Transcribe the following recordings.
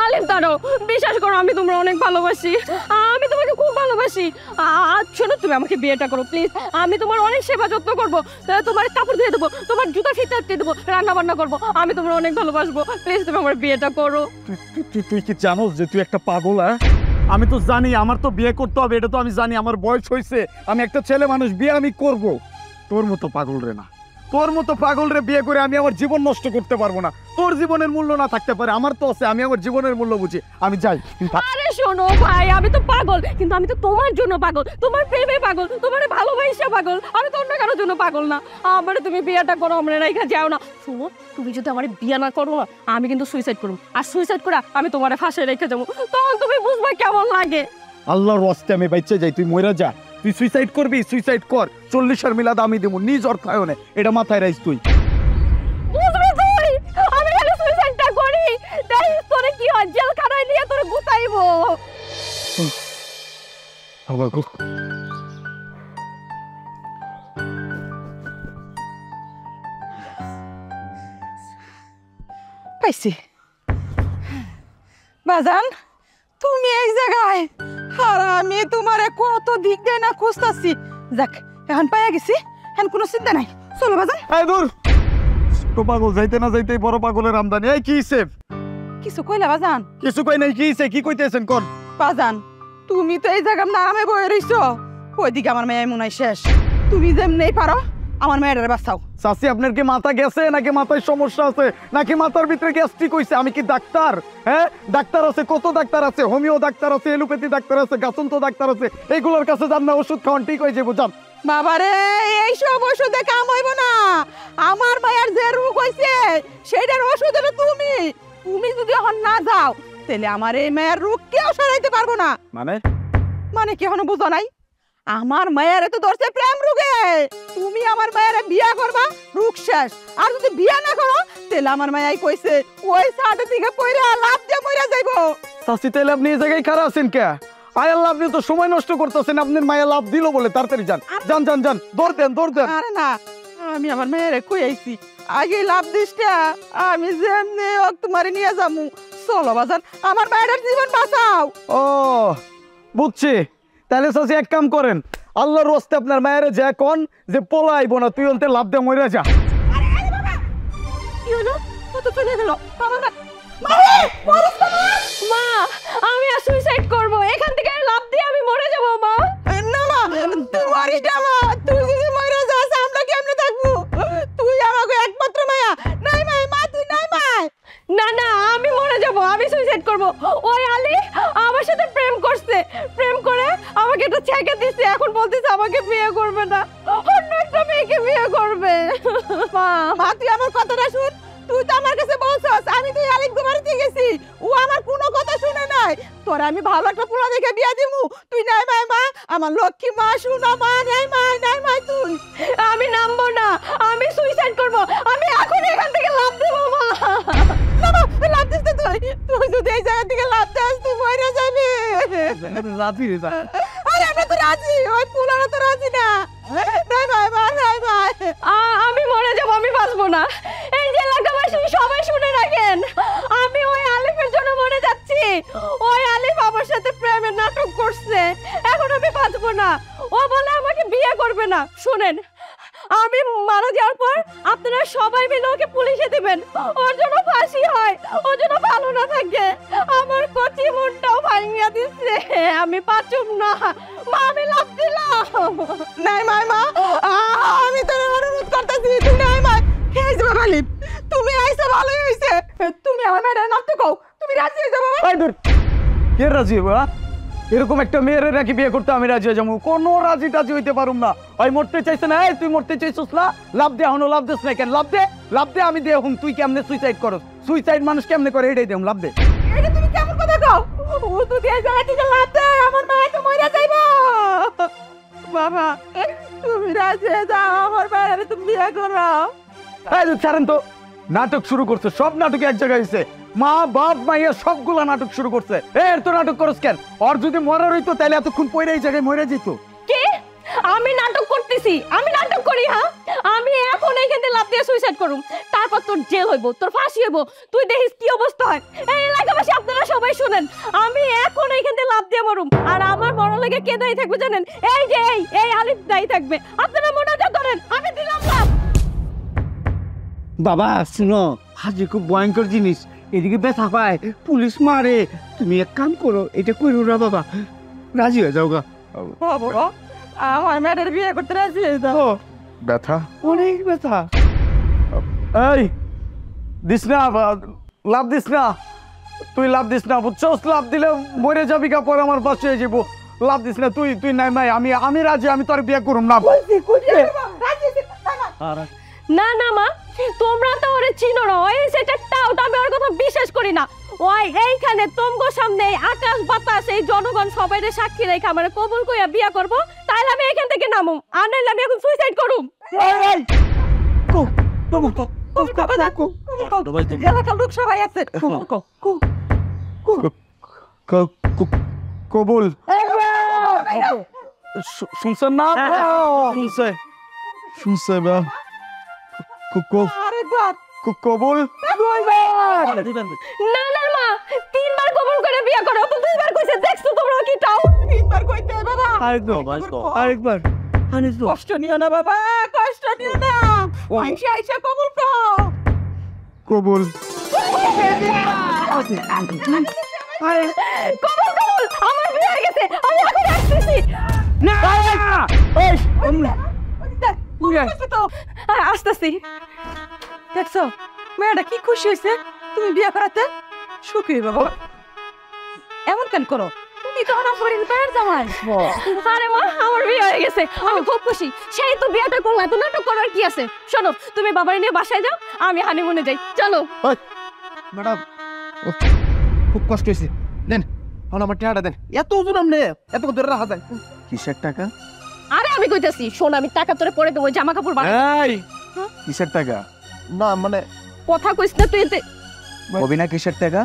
আলিফ দাঁড়াও, বিশ্বাস করো আমি তোমরা অনেক ভালোবাসি, আমি তোমাকে খুব ভালোবাসি। শোনো তুমি আমাকে বিয়েটা করো প্লিজ, আমি তোমার অনেক সেবা যত্ন করবো, তোমার কাপড় ধুয়ে দেবো, তোমার জুতা ফিতে দেবো, রান্না বান্না করবো, আমি তোমার অনেক ভালোবাসবো, প্লিজ তুমি আমার বিয়েটা করো। তুই কি জানোস যে তুই একটা পাগল? হ্যাঁ, আমি তো জানি আমার তো বিয়ে করতে হবে, এটা তো আমি জানি, আমার বয়স হয়েছে, আমি একটা ছেলে মানুষ, বিয়ে আমি করব। তোর মতো পাগল রে না, তোর মতো পাগল রে বিয়ে করে আমি আমার জীবন নষ্ট করতে পারবো না। তোর জীবনের মূল্য না থাকতে পারে, আমার তো আছে, আমি আমার জীবনের মূল্য বুঝি, আমি যাই। আরে শোনো ভাই, আমি তো পাগল, কিন্তু আমি তো তোমার জন্য পাগল, তোমার প্রেমে পাগল, তোমার ভালোবাসা পাগল, আমি তো অন্য কারোর জন্য পাগল না। আমার তুমি বিয়েটা করো, আমরা রেখা যাও না। শোনো তুমি যদি আমার বিয়ে না করো, আমি কিন্তু সুইসাইড করবো, আর সুইসাইড করে আমি তোমার ফাঁসে রেখে যাবো, তখন তুমি বুঝবা কেমন লাগে। আল্লাহর ওয়াস্তে আমি বাইচে যাই, তুই মইরা যা। তুই সুইসাইড করবি, সুইসাইড কর, 40 মিলাদ আমি দেবো, নিজ অর্থায়নে, এটা মাথায় রাখিস তুই। বুঝবি তুই আমি খালি সুইসাইডটা করি, তাই তোরে কি হয়, জেলখানায় নিয়ে তোরে গুতাইবো। পাইছি বাজান, তুমি এই জায়গায়, আর আমি তোমারে কত দিক দিয়ে না খুঁজতাছি। যাক এখন পাইয়া গেছি, এখন কোনো চিন্তা নাই, চলো বাজান। এই দূর, তো পাগল যাইতে না যাইতেই বড় পাগলের আমদানি। এই কি সেফ কিছু কইলা বাজান? কিছু কই নাই, কি কি কইতেছেন কোন? বাজান তুমি তো এই জায়গা নামে বয়ে রইছো, ওইদিকে আমার মেয়ে মনে হয় শেষ। তুমি যেমনি পারো আমার মেয়েটারে বাঁচাও। চাচি আপনার কি মাথা গেছে, নাকি মাথায় সমস্যা আছে, নাকি মাথার ভিতরে গ্যাস্ট্রিক হইছে? আমি কি ডাক্তার? হ্যাঁ, ডাক্তার আছে, কত ডাক্তার আছে, হোমিও ডাক্তার আছে, এলোপ্যাথি ডাক্তার আছে, গাছন্ত ডাক্তার আছে, এইগুলোর কাছে যান না, ওষুধ খাওয়ান ঠিক হয়ে যাবো, যান। বাবারে এইসব ওষুধে কাম হইব না, আমার মায়ের যে রোগ হইছে সেইটার ওষুধ হলো তুমি। তুমি যদি এখন না যাও তাহলে আমার এই মায়ের রোগ কেউ সারাইতে পারবো না। মানে কি এখনো বুঝো নাই? আমার মায়ের তো ধরছে প্রেম রোগে, তুমি আমার মায়ের বিয়া করবা, রোগ শেষ। আর যদি বিয়া না করো তাহলে আমার মায়াই কইছে ওই সাথে থেকে পয়রা লাভ দিয়ে মইরা যাইবো। চাচি তাহলে আপনি এই জায়গায় খারাপ আছেন কে? আয় আল্লাহ, আপনি তো সময় নষ্ট করতেছেন, আপনার মায়া লাভ দিল বলে। তাড়াতাড়ি যান, যান যান যান, দৌড় দেন দৌড় দেন। আরে না, আমি আমার মেয়ের কই আইছি, আগে লাভ দিসটা, আমি যেমনি হোক তোমারে নিয়ে যামু। চলো বাজান, আমার মায়ের জীবন বাঁচাও। ও বুঝছি, তাহলে চাচি এক কাম করেন, আল্লাহর রাস্তে আপনার মায়ের যে কোন যে পলাইব না, তুই অন্তে লাভ দে মরে যা। কি হলো, কত চলে গেল? মা আমি আর সুইসাইড করবো, এখান থেকে লাভ দিয়ে আমি মরে যাবো। মা না মা, তুই মরিস না মা, তুই যদি মরে যাস আমরা কেমনে থাকবো? তুই আমাকে একমাত্র মায়া। নাই মাই মা, তুই নাই মাই। না না, আমি মরে যাবো, আমি সুইসাইড করবো। ওই আলী আমার সাথে প্রেম করছে, প্রেম করে আমাকে একটা ছেঁকে দিচ্ছে, এখন বলতেছে আমাকে বিয়ে করবে না, অন্য একটা মেয়েকে বিয়ে করবে। মা মা, তুই আমার কথাটা শুন। তুই তো আমার কাছে বলছস আমি তুই আলিক বাড়িতে গেছি, ও আমার কোনো কথা শুনে নাই। তোর আমি ভালো একটা পোলা দেখে বিয়া দিমু, তুই নাই মাই মা, আমার লক্ষ্মী মা, শুনো মা, নাই মাই তুই। আমি নামবো না, আমি সুইসাইড করবো, আমি এখন এখান থেকে লাভ দেবো। মা না মা, লাভ দিস তুই, তুই যদি এই জায়গা থেকে লাভ দাস তুই মরে যাবি। রাজি রে যা। আরে আমরা তো রাজি, ওই পোলারা তো রাজি না। নাই ভাই মা, নাই ভাই। আমি মরে যাবো, আমি বাঁচবো না। এই যে এলাকাবাসী সবাই শুনে রাখেন, আমি ওই আলিফের জন্য মরে যাচ্ছি। ওই আলিফ আমার সাথে প্রেমের নাটক করছে, এখন আমি বাঁচবো না। ও বলে আমাকে বিয়ে করবে না। শুনেন, আমি মারা যাওয়ার পর আপনারা সবাই মিলে ওকে পুলিশে দিবেন, ওর জন্য ফাঁসি হয়, ওর জন্য ভালো না থাকে। আমার কচি মনটাও ভাঙিয়া দিচ্ছে, আমি বাঁচুম না। মা আমি লাভ দিলাম। নাই মাই মা, আমি তোর অনুরোধ করতেছি, তুই নাই মাই। এই যে বাবা আলিফ, তুমি আইছো ভালোই হইছে, তুমি আমার মেয়ের নাম তো কও, তুমি রাজি হয়ে যাও বাবা। এই দূর, কে রাজি হইব? এরকম একটা মেয়ের নাকি বিয়ে করতে আমি রাজি হয়ে যাবো? কোনো রাজি টাজি হইতে পারুম না। ওই মরতে চাইছে না, তুই মরতে চাইছিস না, লাভ দে, এখনো লাভ দিস না কেন? লাভ দে, লাভ দে, আমি দে হুম। তুই কেমনে সুইসাইড করস? সুইসাইড মানুষ কেমনে করে এটাই দেম, লাভ দে। এটা তুমি কেমন কথা কও? ও তো দিয়ে জায়গা থেকে লাভ দে, আমার মায়ের তো মইরা যাইবো। বাবা তুমি রাজি হয়ে যাও, আমার মায়ের তুমি বিয়ে করো। এই যে ছাড়েন তো, নাটক শুরু করছে, সব নাটক এক জায়গায় হয়েছে, মা বাপ মাইয়া সবগুলা নাটক শুরু করছে। এর তো নাটক করস কেন? ওর যদি মরার হইতো তাহলে এতক্ষণ পয়রা এই জায়গায় মরে যেত। কি আমি নাটক করতেছি? আমি নাটক করি? হ্যাঁ, আমি এখন এইখান থেকে লাভ দিয়ে সুইসাইড করুম, তারপর তোর জেল হইব, তোর ফাঁসি হইব, তুই দেখিস কি অবস্থা হয়। এই এলাকাবাসী আপনারা সবাই শুনেন, আমি এখন এইখান থেকে লাভ দিয়ে মরুম, আর আমার মরণ লেগে কে দায়ী থাকবে জানেন? এই যে এই আলিফ দায়ী থাকবে। আপনারা মোনাজাত করেন, আমি দিলাম লাভ। বাবা শুনো, হাজি খুব ভয়ঙ্কর জিনিস, এদিকে ব্যথা পায়, পুলিশ মারে। তুমি এক কাম করো, এটা করো না বাবা, রাজি হয়ে যাও গা। বাবা আমার মেয়ের বিয়ে করতে রাজি হয়ে যাও। ব্যথা, অনেক ব্যথা। এই দিস না, লাভ দিস না, তুই লাভ দিস না, বুঝছস? লাভ দিলে মরে যাবি, কাপড় আমার বাঁচিয়ে যাবো। লাভ দিস না, তুই নাই মাই, আমি রাজি, আমি তোর বিয়ে করুম না। না না মা, তোমরা তো ওরে চিনো না, ওই সেটাও তো আমি ওর কথা বিশ্বাস করি না। ওই এইখানে তোমগো সামনে এই আকাশ বাতাস এই জনগণ সবাইরে সাক্ষী রেখে আমার কবুল কইয়া বিয়া করব, তাইলে আমি এখান থেকে নামুম, আর নাইলে আমি এখন সুইসাইড করুম। এলাকার লোক সবাই আছে। কবুল শুনছেন না? শুনছে আরেকবার কবুল। না না মা, 3 বার কবুল করে বিয়া করো, তো 2 বার কইছে, দেখছো তোমরা কি টাও? 3 বার কইতে হয় বাবা। আরেকবার কষ্ট নিও না বাবা, কষ্ট নিও না। আইসা আইসা কবুল কর। কবুল। কবুল কবুল, আমার বিয়ে হয়ে গেছে, আমি এখন আসতেছি। আসতেছি। দেখছো মেয়েটা কি খুশি হয়েছে তুমি বিয়ে করাতে? সুখী বাবা, এমন কেন করো? তুমি তো আমার পরিণ পেয়ার জামাই। আরে মা, আমার বিয়ে হয়ে গেছে, আমি খুব খুশি। সেই তো বিয়েটা করলাম, এত নাটক করার কি আছে? শোনো, তুমি বাবারে নিয়ে বাসায় যাও, আমি হানিমুনে যাই, চলো। ম্যাডাম খুব কষ্ট হয়েছে, দেন এখন আমার টাকাটা দেন। এত ওজন আমনে এত ধরে রাখা যায়? কিসের টাকা? আরে আমি কইতাছি, শোন, আমি টাকা তোরে পরে দেবো, জামা কাপড় বানাই। এই কিসের টাকা? না মানে কথা কইস না তুই এতে। কবি না কিসের টাকা?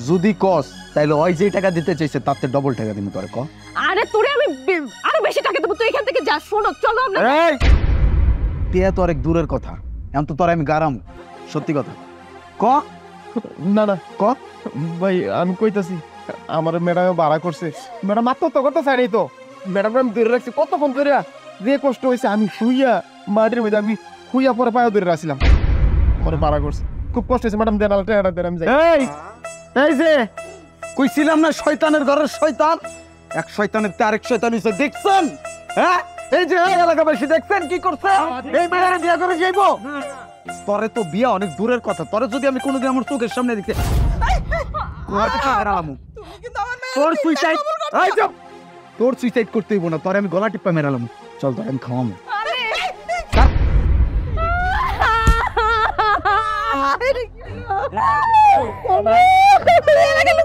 যদি কস তাইলে ওই যে টাকা দিতে চাইছে তাতে ডবল টাকা দিমু তোরে। ক আরে তোরে আমি আরো বেশি টাকা দেবো, তুই এখান থেকে যা। শোনো, চলো আমরা। এই টিয়া তো অনেক দূরের কথা, এখন তো তোর আমি গারাম। সত্যি কথা ক। না না ক ভাই, আমি কইতাছি আমার ম্যাডাম ভাড়া করছে, ম্যাডাম আত্মহত্যা করতে চাই নাই তো, ম্যাডাম আমি ধরে রাখছি কতক্ষণ ধরে, যে কষ্ট হয়েছে আমি শুইয়া মাটির মধ্যে, আমি শুইয়া পরে পায়ে ধরে রাখছিলাম, আমার ভাড়া করছে, খুব কষ্ট হয়েছে ম্যাডাম, দেন টাকাটা দেন আমি যাই। এই যে কইছিলাম না শয়তানের ঘরের শয়তান, এক শয়তানের তে আরেক শয়তান হইছে, দেখছেন? হ্যাঁ, এই যে এলাকাবাসী দেখছেন কি করছে? এই মেয়েরা বিয়া করে যাইবো? তরে তো বিয়া অনেক দূরের কথা, তরে যদি আমি কোনোদিন আমার চোখের সামনে দেখতে তোর সুইসাইড, তোর সুইসাইড করতে হইব না, তরে আমি গলা টিপা মেরালাম। চল তোর আমি খাওয়াবো।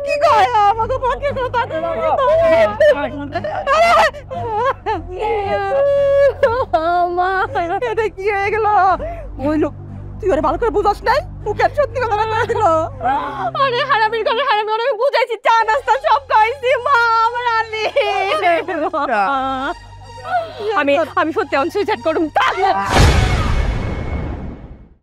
কি কয় আমাকে পক্ষে কথা মা, এটা কি হয়ে গেল? ওই লোক তুই ওরে ভালো করে বুঝাস নাই, মুখের সত্যি কথা বলে দিল। আরে হারামির ঘরে হারামি, আমি বুঝাইছি, চা নাস্তা সব খাইছি। মা, আমার আলি, আমি সত্যি সুইসাইড করুম।